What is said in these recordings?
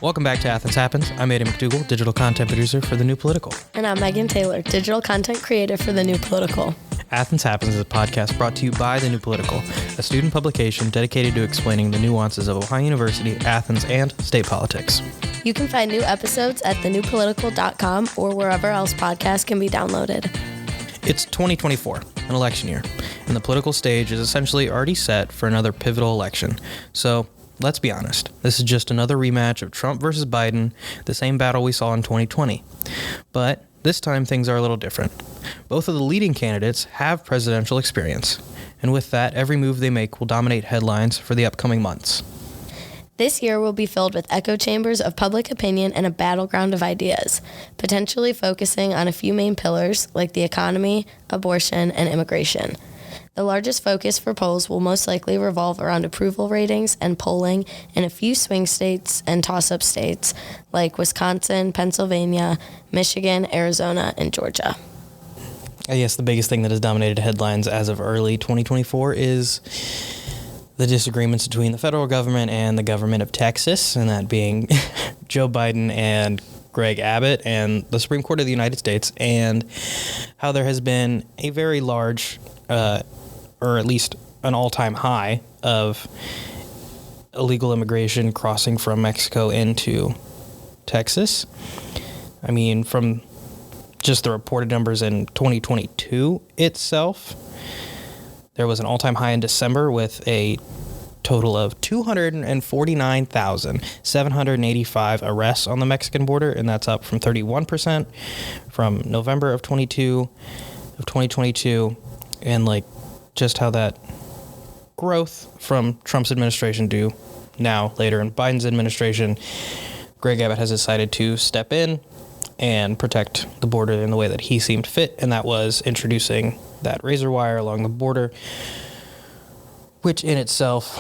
Welcome back to Athens Happens. I'm Ayden McDougle, digital content producer for The New Political. And I'm Megan Taylor, digital content creator for The New Political. Athens Happens is a podcast brought to you by The New Political, a student publication dedicated to explaining the nuances of Ohio University, Athens, and state politics. You can find new episodes at thenewpolitical.com or wherever else podcasts can be downloaded. It's 2024, an election year, and the political stage is essentially already set for another pivotal election. So, let's be honest, this is just another rematch of Trump versus Biden, the same battle we saw in 2020. But this time things are a little different. Both of the leading candidates have presidential experience, and with that, every move they make will dominate headlines for the upcoming months. This year will be filled with echo chambers of public opinion and a battleground of ideas, potentially focusing on a few main pillars like the economy, abortion, and immigration. The largest focus for polls will most likely revolve around approval ratings and polling in a few swing states and toss-up states like Wisconsin, Pennsylvania, Michigan, Arizona, and Georgia. I guess the biggest thing that has dominated headlines as of early 2024 is the disagreements between the federal government and the government of Texas, and that being Joe Biden and Greg Abbott and the Supreme Court of the United States, and how there has been a very large, or at least an all-time high of illegal immigration crossing from Mexico into Texas. I mean, from just the reported numbers in 2022 itself, there was an all-time high in December with a total of 249,785 arrests on the Mexican border, and that's up from 31% from November of 2022, and like just how that growth from Trump's administration to now later in Biden's administration, Greg Abbott has decided to step in and protect the border in the way that he seemed fit, and that was introducing that razor wire along the border, which in itself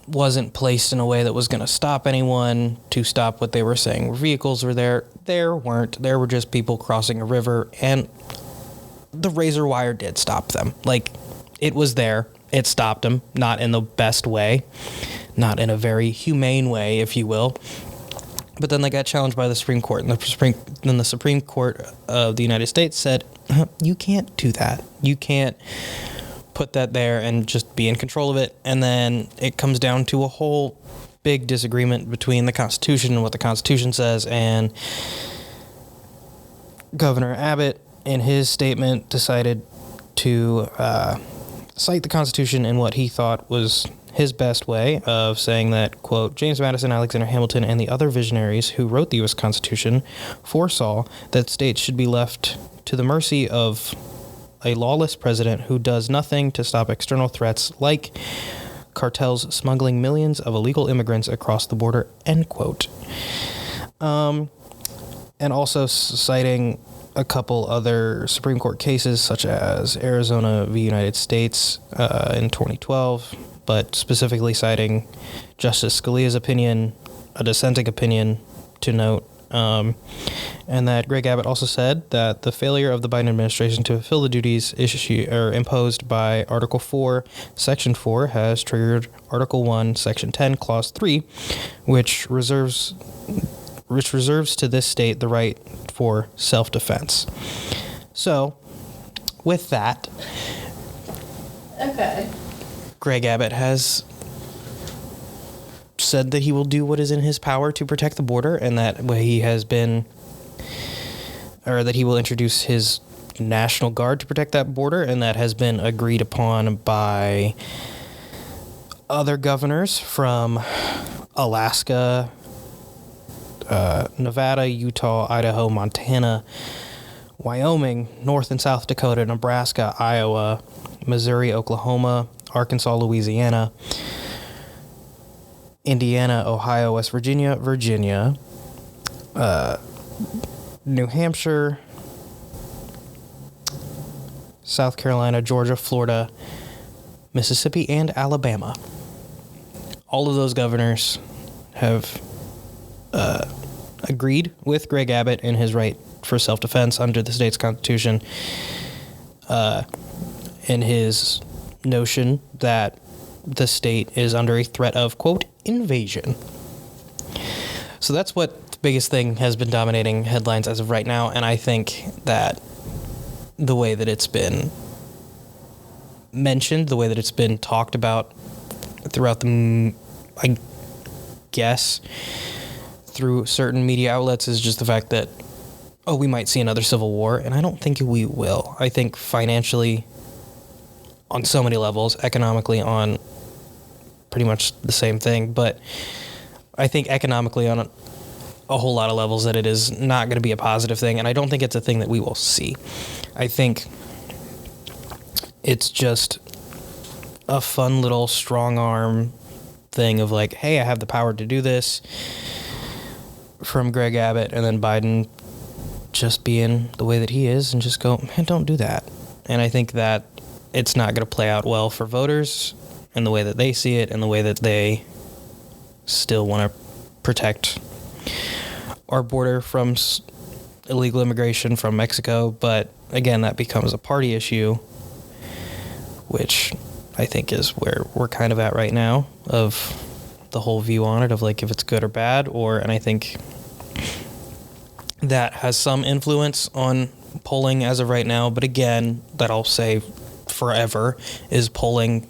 wasn't placed in a way that was going to stop anyone, to stop what they were saying vehicles were there. There weren't. There were just people crossing a river, and the razor wire did stop them. Like, it was there. It stopped them, not in the best way, not in a very humane way, if you will. But then they got challenged by the Supreme Court, and then the Supreme Court of the United States said, you can't do that. You can't put that there and just be in control of it. And then it comes down to a whole big disagreement between the Constitution and what the Constitution says, and Governor Abbott, in his statement, decided to cite the Constitution in what he thought was his best way of saying that, quote, James Madison, Alexander Hamilton, and the other visionaries who wrote the U.S. Constitution foresaw that states should be left to the mercy of a lawless president who does nothing to stop external threats like cartels smuggling millions of illegal immigrants across the border, end quote. And also citing a couple other Supreme Court cases, such as Arizona v. United States in 2012, but specifically citing Justice Scalia's opinion, a dissenting opinion to note, and that Greg Abbott also said that the failure of the Biden administration to fulfill the duties imposed by Article 4, Section 4 has triggered Article 1, Section 10, Clause 3, which reserves to this state the right for self-defense. So, with that, Okay. Greg Abbott has said that he will do what is in his power to protect the border, and that that he will introduce his National Guard to protect that border, and that has been agreed upon by other governors from Alaska, Nevada, Utah, Idaho, Montana, Wyoming, North and South Dakota, Nebraska, Iowa, Missouri, Oklahoma, Arkansas, Louisiana, Indiana, Ohio, West Virginia, New Hampshire, South Carolina, Georgia, Florida, Mississippi, and Alabama. All of those governors have agreed with Greg Abbott in his right for self-defense under the state's constitution, in his notion that the state is under a threat of, quote, invasion. So that's what the biggest thing has been dominating headlines as of right now, and I think that the way that it's been mentioned, the way that it's been talked about throughout I guess, through certain media outlets is just the fact that, oh, we might see another civil war, and I don't think we will. I think financially, on so many levels, economically on pretty much the same thing, but I think economically on a whole lot of levels that it is not going to be a positive thing, and I don't think it's a thing that we will see. I think it's just a fun little strong arm thing of like, hey, I have the power to do this from Greg Abbott, and then Biden just being the way that he is and just go, man, don't do that. And I think that it's not going to play out well for voters in the way that they see it and the way that they still want to protect our border from illegal immigration from Mexico. But again, that becomes a party issue, which I think is where we're kind of at right now, of the whole view on it, of like if it's good or bad, and I think that has some influence on polling as of right now. But again, that I'll say forever is polling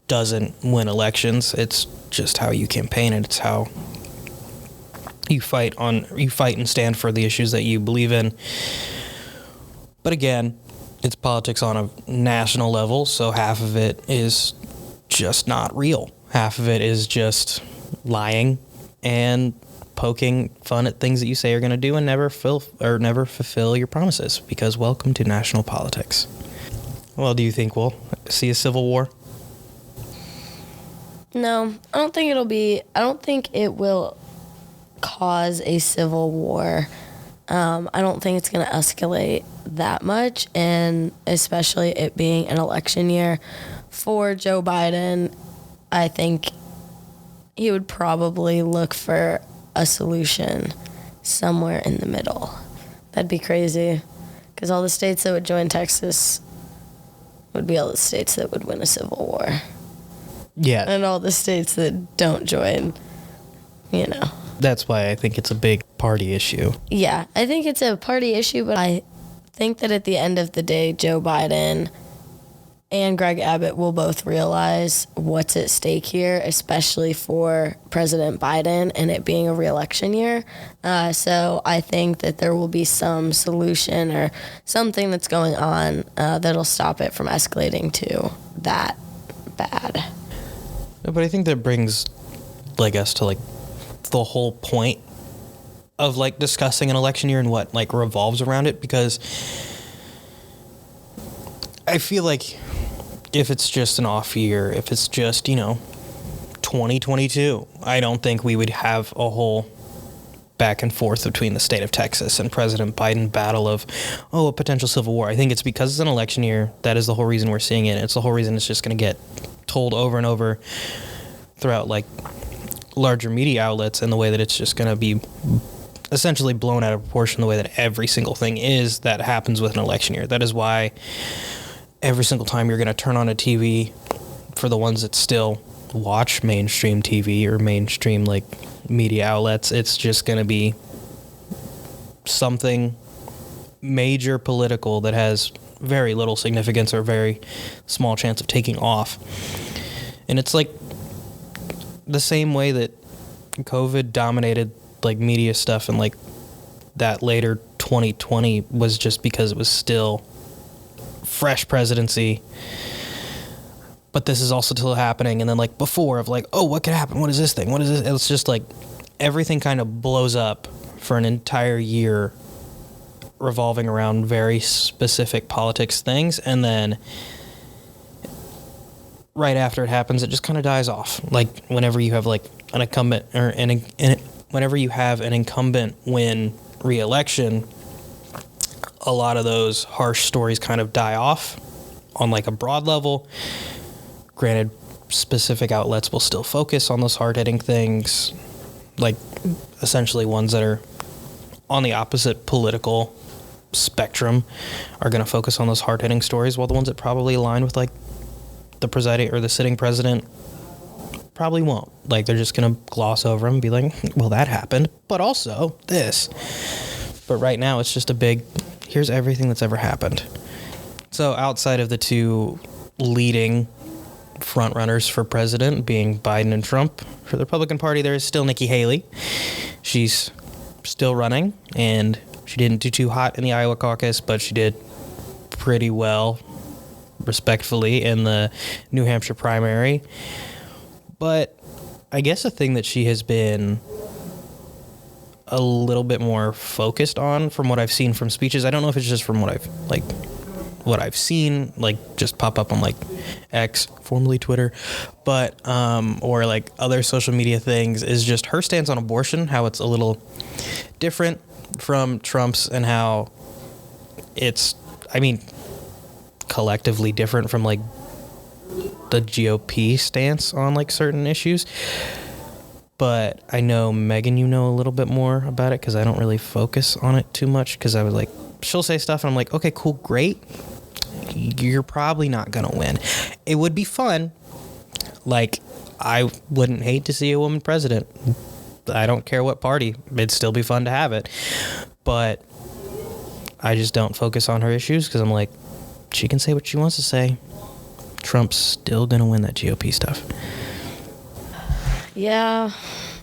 doesn't win elections. It's just how you campaign, and it's how you fight and stand for the issues that you believe in. But again, it's politics on a national level, so half of it is just not real. Half of it is just lying and poking fun at things that you say you're going to do and never fulfill your promises, because welcome to national politics. Well, do you think we'll see a civil war? No, I don't think it will cause a civil war. I don't think it's going to escalate that much, and especially it being an election year for Joe Biden, I think he would probably look for a solution somewhere in the middle. That'd be crazy, because all the states that would join Texas would be all the states that would win a civil war. Yeah. And all the states that don't join, That's why I think it's a big party issue. Yeah, I think it's a party issue, but I think that at the end of the day, Joe Biden and Greg Abbott will both realize what's at stake here, especially for President Biden and it being a re-election year. So I think that there will be some solution or something that's going on that'll stop it from escalating to that bad. But I think that brings us to the whole point of discussing an election year and what revolves around it, because I feel like if it's just an off year, if it's just 2022, I don't think we would have a whole back and forth between the state of Texas and President Biden battle of a potential civil war. I think it's because it's an election year. That is the whole reason we're seeing it. It's the whole reason it's just going to get told over and over throughout larger media outlets, and the way that it's just going to be essentially blown out of proportion, the way that every single thing is that happens with an election year. That is why every single time you're going to turn on a TV, for the ones that still watch mainstream TV or mainstream media outlets, it's just going to be something major political that has very little significance or very small chance of taking off. And it's the same way that COVID dominated media stuff and that later 2020 was just because it was still fresh presidency, but this is also still happening. And then before of what could happen? What is this thing? What is this? It's just everything kind of blows up for an entire year revolving around very specific politics things, and then right after it happens, it just kind of dies off. Whenever you have an incumbent whenever you have an incumbent win re-election, a lot of those harsh stories kind of die off on a broad level. Granted, specific outlets will still focus on those hard-hitting things, essentially ones that are on the opposite political spectrum are going to focus on those hard-hitting stories, while the ones that probably align with the presiding or the sitting president probably won't. Like, they're just going to gloss over them and be like, well, that happened, but also this. But right now, it's just a big, here's everything that's ever happened. So outside of the two leading frontrunners for president, being Biden and Trump, for the Republican Party, there is still Nikki Haley. She's still running, and she didn't do too hot in the Iowa caucus, but she did pretty well, respectfully, in the New Hampshire primary. But I guess the thing that she has been a little bit more focused on, from what I've seen from speeches, I don't know if it's just from what I've seen, like, just pop up on, like, X, formerly Twitter, but, or, like, other social media things, is just her stance on abortion, how it's a little different from Trump's, and how it's, I mean, collectively different from, like, the GOP stance on, like, certain issues. But I know, Megan, you know a little bit more about it, because I don't really focus on it too much, because I was like, she'll say stuff, and I'm like, okay, cool, great. You're probably not going to win. It would be fun. Like, I wouldn't hate to see a woman president. I don't care what party. It'd still be fun to have it. But I just don't focus on her issues, because I'm like, she can say what she wants to say. Trump's still going to win that GOP stuff. Yeah,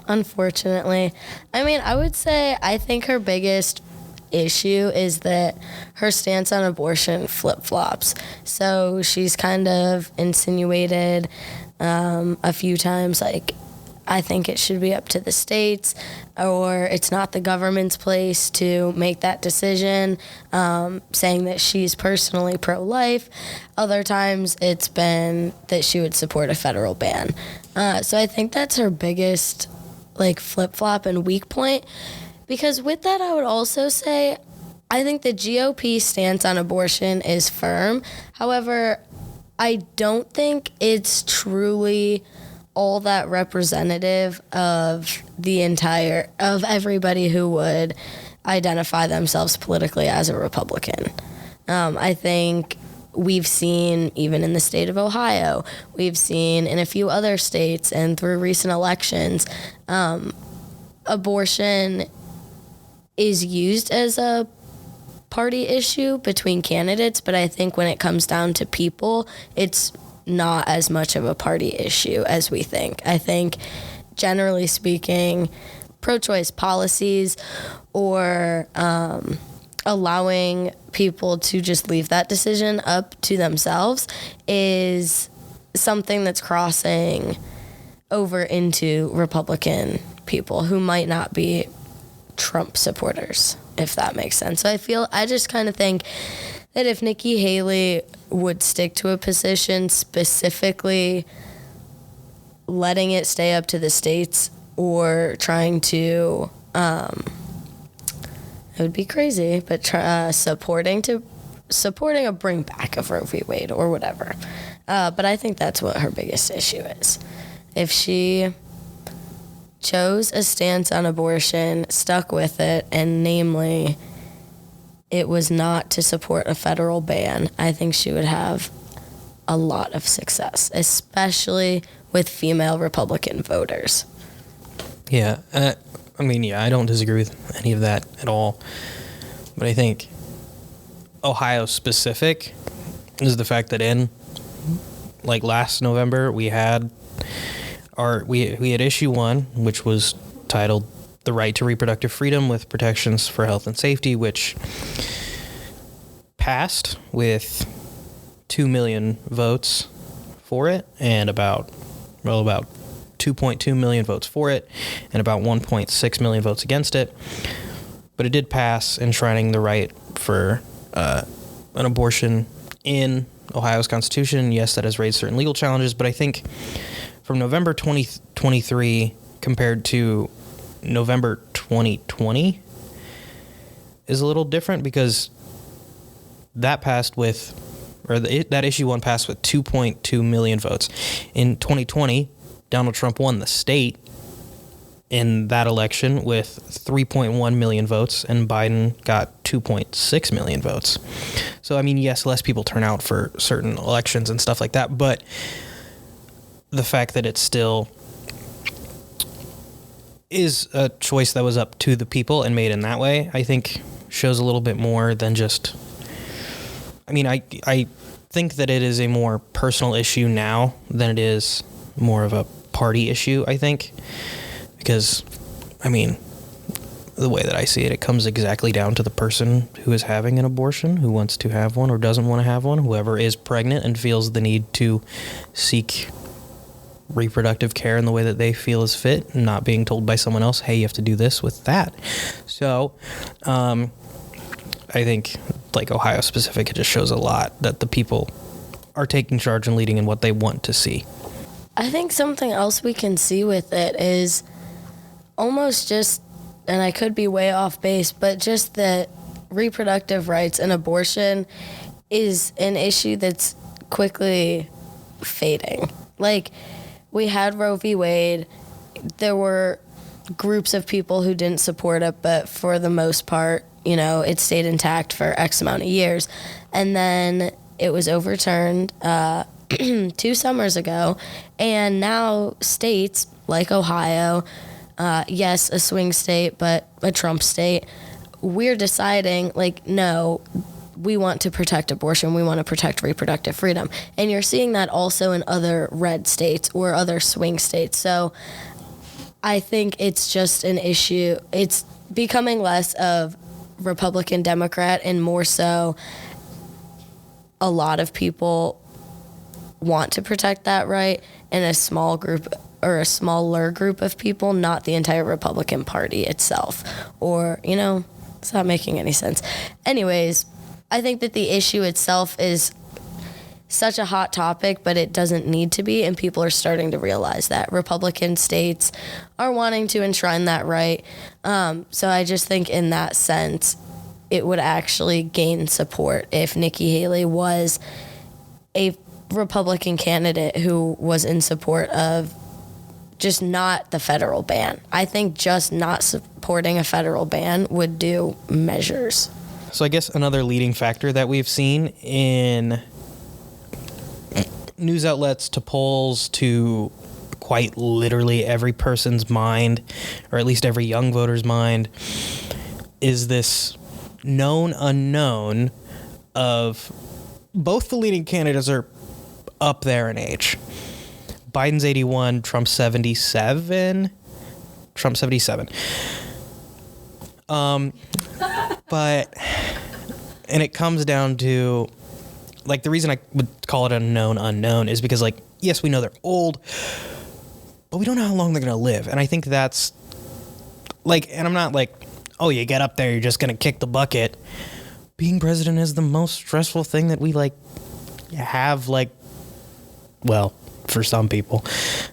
unfortunately. I mean, I would say I think her biggest issue is that her stance on abortion flip-flops. So she's kind of insinuated a few times, like, I think it should be up to the states, or it's not the government's place to make that decision, saying that she's personally pro-life. Other times it's been that she would support a federal ban. So I think that's her biggest, like, flip-flop and weak point. Because with that, I would also say I think the GOP stance on abortion is firm. However, I don't think it's truly all that representative of of everybody who would identify themselves politically as a Republican. I think we've seen, even in the state of Ohio, we've seen in a few other states and through recent elections, abortion is used as a party issue between candidates, but I think when it comes down to people, it's not as much of a party issue as we think. I think, generally speaking, pro-choice policies or allowing people to just leave that decision up to themselves is something that's crossing over into Republican people who might not be Trump supporters, if that makes sense. So I just kind of think that if Nikki Haley would stick to a position, specifically letting it stay up to the states or trying to, it would be crazy, but supporting a bring back of Roe v. Wade or whatever. But I think that's what her biggest issue is. If she chose a stance on abortion, stuck with it, and namely, it was not to support a federal ban, I think she would have a lot of success, especially with female Republican voters. Yeah, I mean, I don't disagree with any of that at all. But I think Ohio specific is the fact that in, like, last November, we had issue 1, which was titled "The Right to Reproductive Freedom with Protections for Health and Safety," which passed with 2 million votes for it, and about 2.2 million votes for it, and about 1.6 million votes against it. But it did pass, enshrining the right for an abortion in Ohio's Constitution. Yes, that has raised certain legal challenges, but I think from November 2023 compared to November 2020 is a little different, because that passed with, that issue 1 passed with 2.2 million votes. In 2020, Donald Trump won the state in that election with 3.1 million votes, and Biden got 2.6 million votes. So, I mean, yes, less people turn out for certain elections and stuff like that, but the fact that it's still is a choice that was up to the people and made in that way, I think shows a little bit more than just, I mean, I think that it is a more personal issue now than it is more of a party issue, I think, because, I mean, the way that I see it, it comes exactly down to the person who is having an abortion, who wants to have one or doesn't want to have one, whoever is pregnant and feels the need to seek reproductive care in the way that they feel is fit, not being told by someone else, hey, you have to do this with that. So, I think, like Ohio specific, it just shows a lot that the people are taking charge and leading in what they want to see. I think something else we can see with it is almost just, and I could be way off base, but just that reproductive rights and abortion is an issue that's quickly fading. Like, we had Roe v. Wade. There were groups of people who didn't support it, but for the most part, you know, it stayed intact for X amount of years. And then it was overturned 2 summers ago. And now states like Ohio, yes, a swing state, but a Trump state, we're deciding, like, no, we want to protect abortion. We want to protect reproductive freedom. And you're seeing that also in other red states or other swing states. So I think it's just an issue. It's becoming less of Republican, Democrat, and more so a lot of people want to protect that right, and a small group or a smaller group of people, not the entire Republican Party itself. Or, you know, it's not making any sense. Anyways, I think that the issue itself is such a hot topic, but it doesn't need to be, and people are starting to realize that. Republican states are wanting to enshrine that right. So I just think in that sense, it would actually gain support if Nikki Haley was a Republican candidate who was in support of just not the federal ban. I think just not supporting a federal ban would do measures. So I guess another leading factor that we've seen in news outlets to polls to quite literally every person's mind, or at least every young voter's mind, is this known unknown of both the leading candidates are up there in age. Biden's 81, Trump's 77. Trump's 77. But, and it comes down to, like, the reason I would call it a known unknown is because, like, yes, we know they're old, but we don't know how long they're going to live. And I think that's, like, and I'm not like, oh, you get up there, you're just going to kick the bucket. Being president is the most stressful thing that we, like, have, like, well, for some people.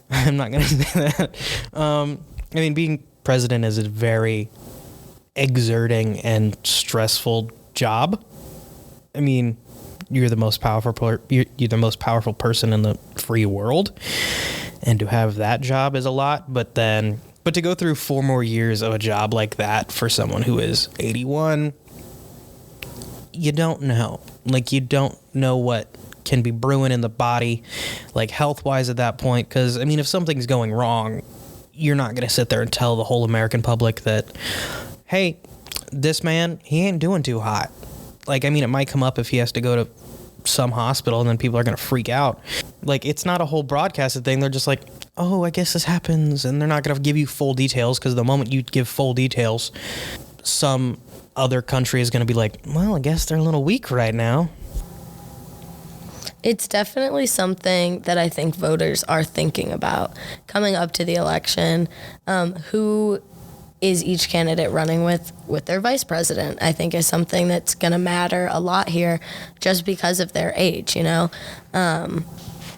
I'm not going to say that. I mean, being president is a very exerting and stressful job. I mean, you're the most powerful you're the most powerful person in the free world, and to have that job is a lot. But to go through 4 more years of a job like that for someone who is 81, you don't know. Like, you don't know what can be brewing in the body, like, health-wise at that point. Because, I mean, if something's going wrong, you're not going to sit there and tell the whole American public that, hey, this man, he ain't doing too hot. Like, I mean, it might come up if he has to go to some hospital, and then people are going to freak out. Like, it's not a whole broadcasted thing. They're just like, oh, I guess this happens. And they're not going to give you full details, because the moment you give full details, some other country is going to be like, well, I guess they're a little weak right now. It's definitely something that I think voters are thinking about coming up to the election. Who is each candidate running with their vice president, I think, is something that's going to matter a lot here just because of their age, you know.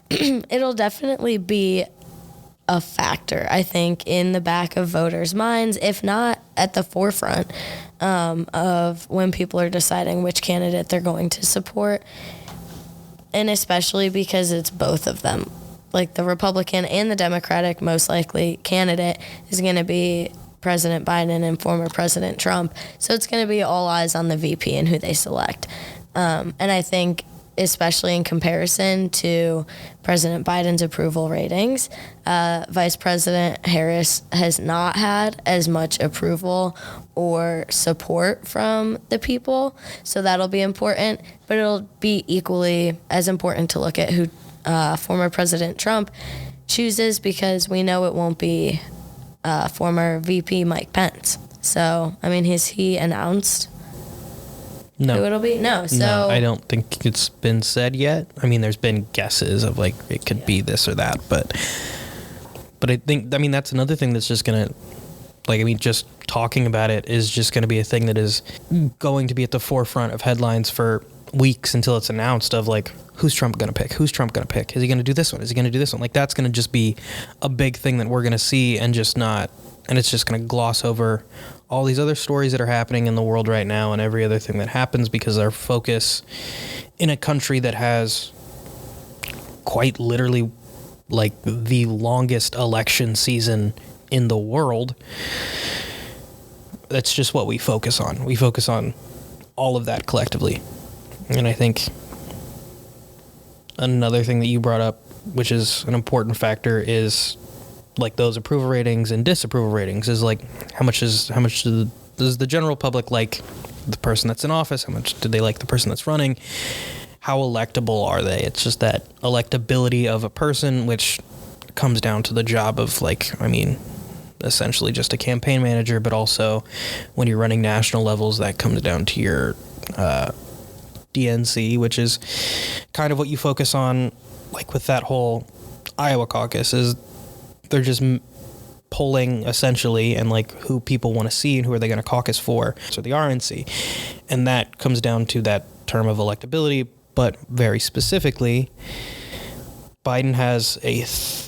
It'll definitely be a factor, I think, in the back of voters' minds, if not at the forefront of when people are deciding which candidate they're going to support. And especially because it's both of them. Like, the Republican and the Democratic most likely candidate is going to be President Biden and former President Trump. So it's going to be all eyes on the VP and who they select. And I think especially in comparison to President Biden's approval ratings. Vice President Harris has not had as much approval or support from the people, so that'll be important. But it'll be equally as important to look at who former President Trump chooses, because we know it won't be former VP Mike Pence. So, I mean, has he announced No. who it'll be? No. So No, I don't think it's been said yet. I mean, there's been guesses of like it could be this or that, but I think, I mean, that's another thing that's just gonna, like, I mean, just talking about it is just gonna be a thing that is going to be at the forefront of headlines for weeks until it's announced, of like, who's Trump gonna pick? Who's Trump gonna pick? Is he gonna do this one? Is he gonna do this one? Like, that's gonna just be a big thing that we're gonna see, and just not, and it's just gonna gloss over all these other stories that are happening in the world right now and every other thing that happens, because our focus in a country that has quite literally like the longest election season in the world, that's just what we focus on. We focus on all of that collectively. And I think another thing that you brought up, which is an important factor, is like those approval ratings and disapproval ratings, is like how much does the general public like the person that's in office? How much do they like the person that's running? How electable are they? It's just that electability of a person, which comes down to the job of, like, I mean, essentially just a campaign manager, but also when you're running national levels, that comes down to your DNC, which is kind of what you focus on, like with that whole Iowa caucus, is they're just polling essentially, and like who people want to see and who are they going to caucus for. So the RNC, and that comes down to that term of electability. But very specifically, Biden has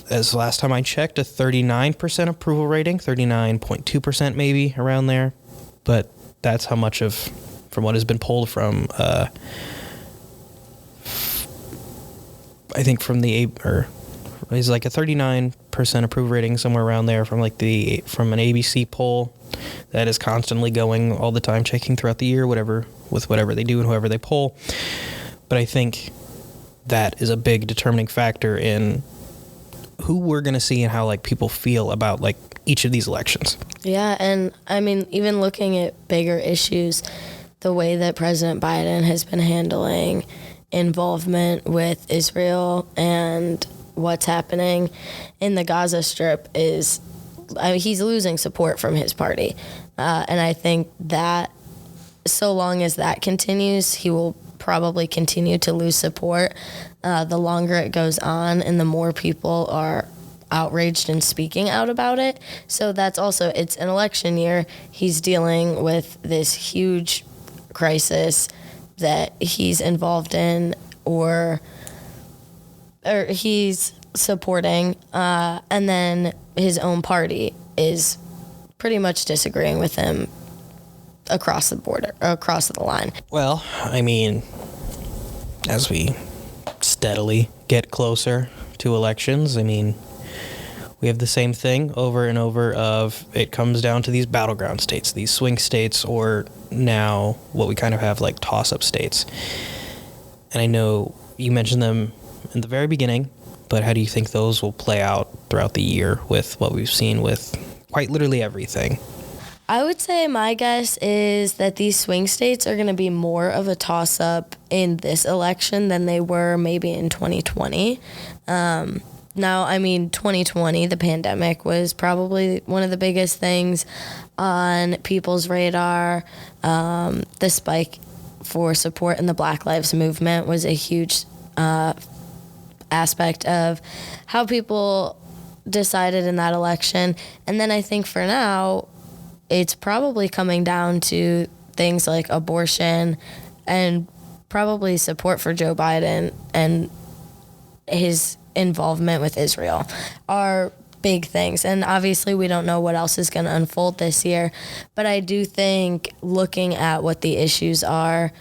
as last time I checked, a 39% approval rating, 39.2% maybe, around there. But that's how much of, from what has been polled from, I think from the, or is like a 39% approval rating, somewhere around there, from like from an ABC poll that is constantly going all the time, checking throughout the year, whatever they do and whoever they poll. But I think that is a big determining factor in who we're going to see and how like people feel about like each of these elections. Yeah, and I mean, even looking at bigger issues, the way that President Biden has been handling involvement with Israel and what's happening in the Gaza Strip is, I mean, he's losing support from his party. And I think that so long as that continues, he will probably continue to lose support. The longer it goes on and the more people are outraged and speaking out about it. So that's also, it's an election year. He's dealing with this huge crisis that he's involved in or he's supporting, and then his own party is pretty much disagreeing with him across the border, across the line. Well, I mean, as we steadily get closer to elections, I mean, we have the same thing over and over of it comes down to these battleground states, these swing states, or now what we kind of have like toss-up states. And I know you mentioned them in the very beginning, but how do you think those will play out throughout the year with what we've seen with quite literally everything? I would say my guess is that these swing states are going to be more of a toss-up in this election than they were maybe in 2020. Now, I mean, 2020, the pandemic was probably one of the biggest things on people's radar. The spike for support in the Black Lives Movement was a huge aspect of how people decided in that election. And then I think for now, it's probably coming down to things like abortion and probably support for Joe Biden and his involvement with Israel are big things. And obviously we don't know what else is going to unfold this year. But I do think looking at what the issues are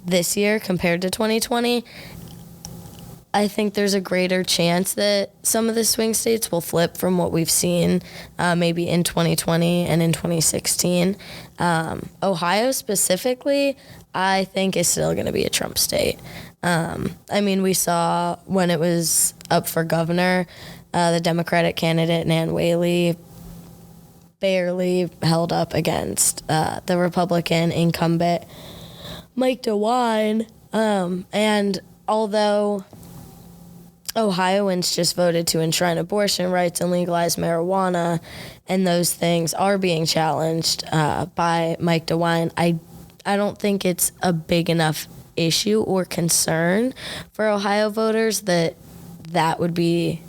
this year compared to 2020, I think there's a greater chance that some of the swing states will flip from what we've seen maybe in 2020 and in 2016. Ohio specifically, I think is still going to be a Trump state. I mean, we saw when it was up for governor, the Democratic candidate, Nan Whaley, barely held up against the Republican incumbent, Mike DeWine. And although Ohioans just voted to enshrine abortion rights and legalize marijuana, and those things are being challenged by Mike DeWine, I don't think it's a big enough issue or concern for Ohio voters that would be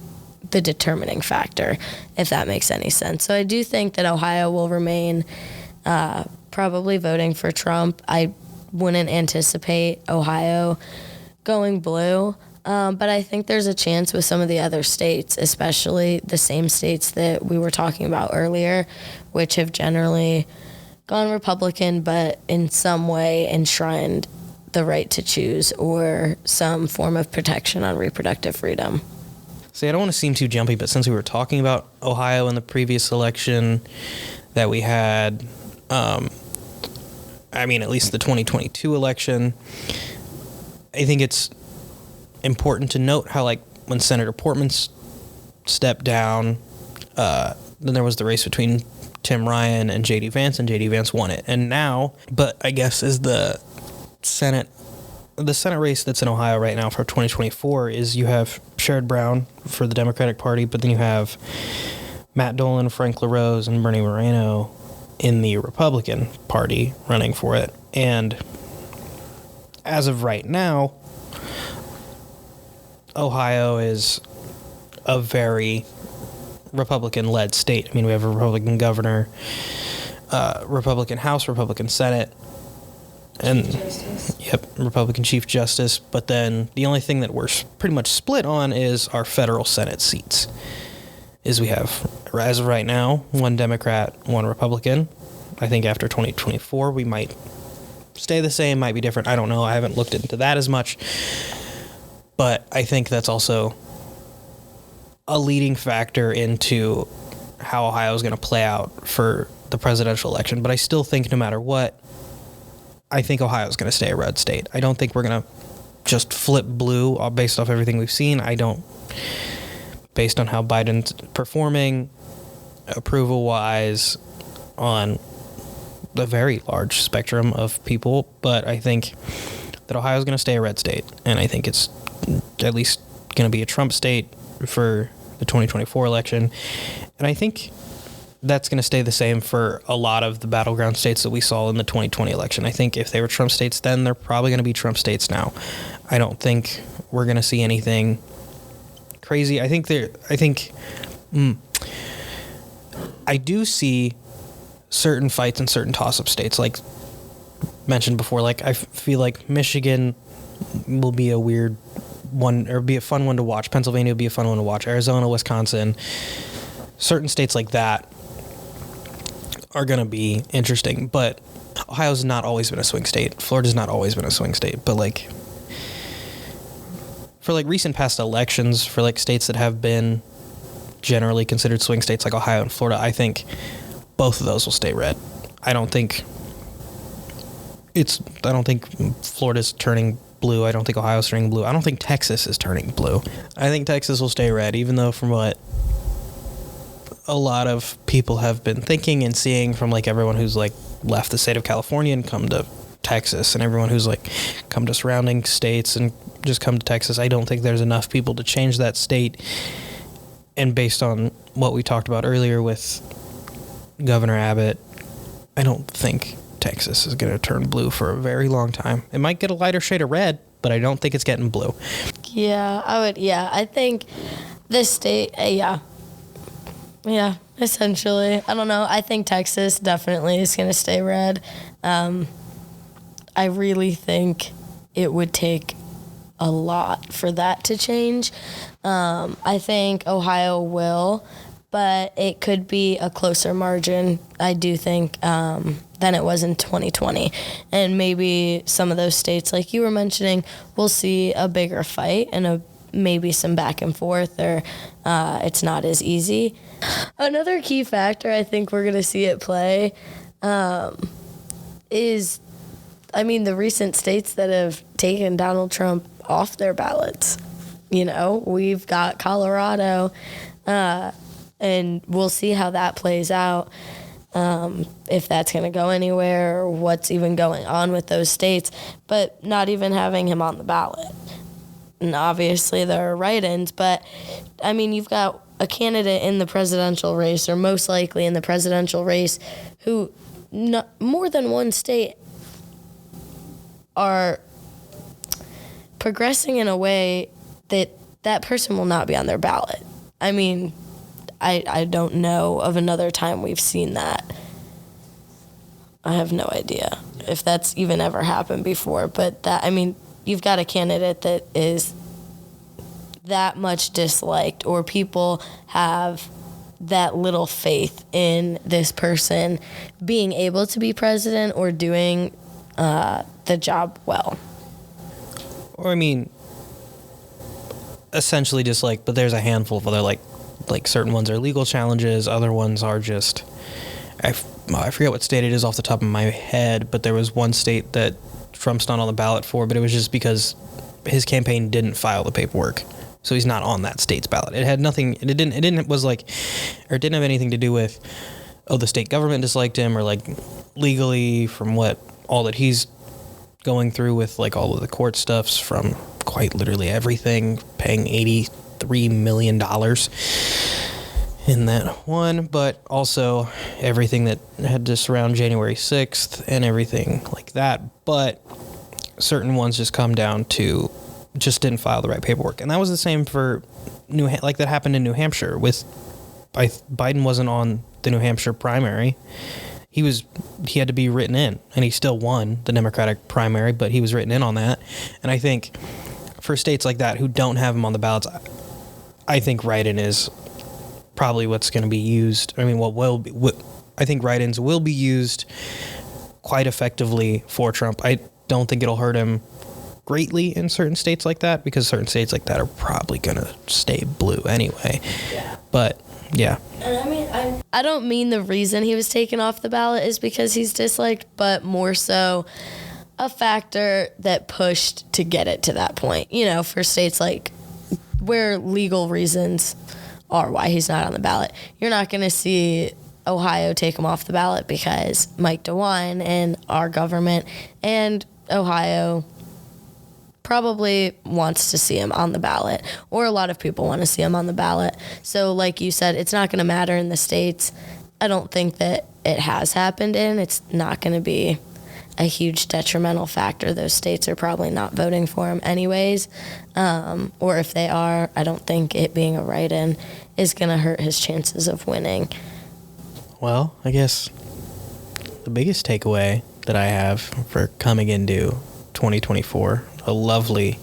the determining factor, if that makes any sense. So I do think that Ohio will remain probably voting for Trump. I wouldn't anticipate Ohio going blue, but I think there's a chance with some of the other states, especially the same states that we were talking about earlier, which have generally gone Republican, but in some way enshrined the right to choose or some form of protection on reproductive freedom. See, I don't want to seem too jumpy, but since we were talking about Ohio in the previous election that we had, at least the 2022 election, I think it's important to note how, like, when Senator Portman stepped down, then there was the race between Tim Ryan and J.D. Vance, and J.D. Vance won it. And now, but I guess is the Senate race that's in Ohio right now for 2024 is you have Sherrod Brown for the Democratic Party, but then you have Matt Dolan, Frank LaRose, and Bernie Moreno in the Republican Party running for it. And as of right now, Ohio is a very Republican-led state. I mean, we have a Republican governor, Republican House, Republican Senate, and Republican Chief Justice. But then the only thing that we're pretty much split on is our federal Senate seats. Is we have, as of right now, one Democrat, one Republican. I think after 2024 we might stay the same, might be different. I don't know. I haven't looked into that as much. But I think that's also a leading factor into how Ohio is going to play out for the presidential election. But I still think no matter what, I think Ohio is going to stay a red state. I don't think we're going to just flip blue based off everything we've seen. Based on how Biden's performing, approval-wise, on a very large spectrum of people. But I think that Ohio is going to stay a red state. And I think it's at least going to be a Trump state for the 2024 election. And I think that's going to stay the same for a lot of the battleground states that we saw in the 2020 election. I think if they were Trump states then, they're probably going to be Trump states now. I don't think we're going to see anything crazy. I do see certain fights in certain toss-up states, like mentioned before. Like, I feel like Michigan will be a weird one, or be a fun one to watch. Pennsylvania will be a fun one to watch. Arizona, Wisconsin, certain states like that are going to be interesting. But Ohio's not always been a swing state. Florida's not always been a swing state. But, like, for, like, recent past elections, for, like, states that have been generally considered swing states like Ohio and Florida, I think both of those will stay red. I don't think Florida's turning blue. I don't think Ohio's turning blue. I don't think Texas is turning blue. I think Texas will stay red, even though from what a lot of people have been thinking and seeing from, like, everyone who's, like, left the state of California and come to Texas, and everyone who's, like, come to surrounding states and just come to Texas, I don't think there's enough people to change that state. And based on what we talked about earlier with Governor Abbott, I don't think Texas is going to turn blue for a very long time. It might get a lighter shade of red, but I don't think it's getting blue. I think this state, essentially. I don't know. I think Texas definitely is going to stay red. I really think it would take a lot for that to change. I think Ohio will, but it could be a closer margin, I do think, than it was in 2020. And maybe some of those states, like you were mentioning, we'll see a bigger fight and maybe some back and forth, or it's not as easy. Another key factor I think we're going to see at play is I mean, the recent states that have taken Donald Trump off their ballots. We've got Colorado, and we'll see how that plays out, if that's going to go anywhere or what's even going on with those states, but not even having him on the ballot. And obviously there are write-ins, but, I mean, you've got a candidate in the presidential race, or most likely in the presidential race, who more than one state are progressing in a way that person will not be on their ballot. I mean, I don't know of another time we've seen that. I have no idea if that's even ever happened before, but you've got a candidate that is that much disliked, or people have that little faith in this person being able to be president or doing the job well. Or, I mean, essentially just but there's a handful of other, like certain ones are legal challenges, other ones are just, I forget what state it is off the top of my head, but there was one state that Trump's not on the ballot for, but it was just because his campaign didn't file the paperwork. So he's not on that state's ballot. It had nothing, it didn't have anything to do with, the state government disliked him, or legally from all that he's going through with all of the court stuffs, from quite literally everything, paying $83 million in that one, but also everything that had to surround January 6th and everything like that. But certain ones just come down to just didn't file the right paperwork. And that was the same for that happened in New Hampshire with Biden wasn't on the New Hampshire primary. He had to be written in, and he still won the Democratic primary, but he was written in on that. And I think for states like that who don't have him on the ballots, I think write-in is probably what's going to be used. I mean, I think write-ins will be used quite effectively for Trump. I don't think it'll hurt him greatly in certain states like that, because certain states like that are probably going to stay blue anyway. Yeah. But, yeah. And I mean, I don't mean the reason he was taken off the ballot is because he's disliked, but more so a factor that pushed to get it to that point. For states where legal reasons are why he's not on the ballot. You're not going to see Ohio take him off the ballot because Mike DeWine and our government and Ohio probably wants to see him on the ballot, or a lot of people want to see him on the ballot. So like you said, it's not going to matter in the states. I don't think that it has happened in. It's not going to be a huge detrimental factor. Those states are probably not voting for him anyways. Or if they are, I don't think it being a write-in is going to hurt his chances of winning. Well, I guess the biggest takeaway that I have for coming into 2024, a lovely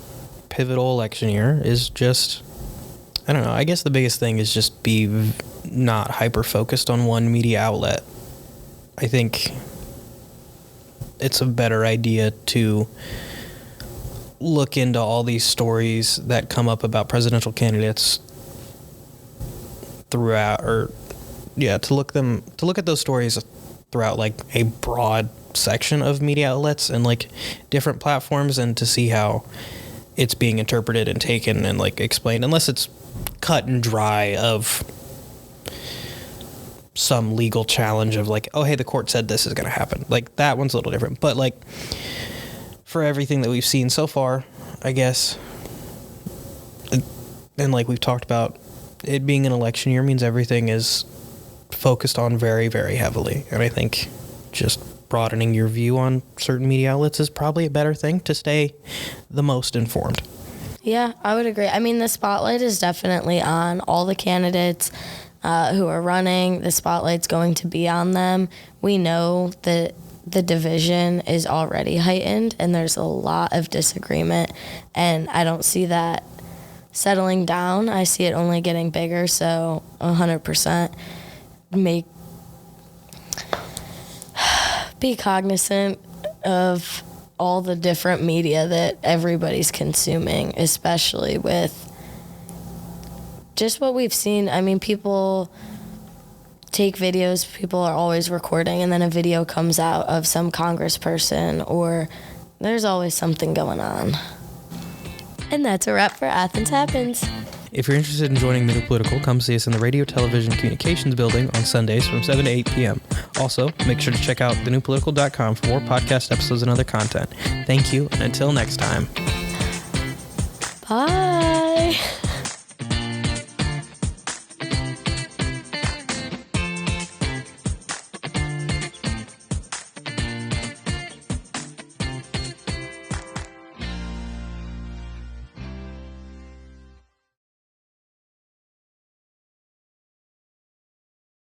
pivotal election year, is just, I don't know, I guess the biggest thing is just be not hyper-focused on one media outlet. I think it's a better idea to look into all these stories that come up about presidential candidates throughout, to look at those stories throughout a broad section of media outlets and different platforms, and to see how it's being interpreted and taken and explained, unless it's cut and dry of some legal challenge of oh, hey, the court said this is going to happen. That one's a little different. But for everything that we've seen so far, I guess, and we've talked about, it being an election year means everything is focused on very, very heavily. And I think just broadening your view on certain media outlets is probably a better thing to stay the most informed. Yeah, I would agree. I mean, the spotlight is definitely on all the candidates who are running. The spotlight's going to be on them. We know that the division is already heightened, and there's a lot of disagreement, and I don't see that settling down. I see it only getting bigger, so 100% be cognizant of all the different media that everybody's consuming, especially with just what we've seen. I mean, people take videos. People are always recording, and then a video comes out of some congressperson, or there's always something going on. And that's a wrap for Athens Happens. If you're interested in joining The New Political, come see us in the Radio Television Communications Building on Sundays from 7 to 8 p.m. Also, make sure to check out thenewpolitical.com for more podcast episodes and other content. Thank you, and until next time. Bye.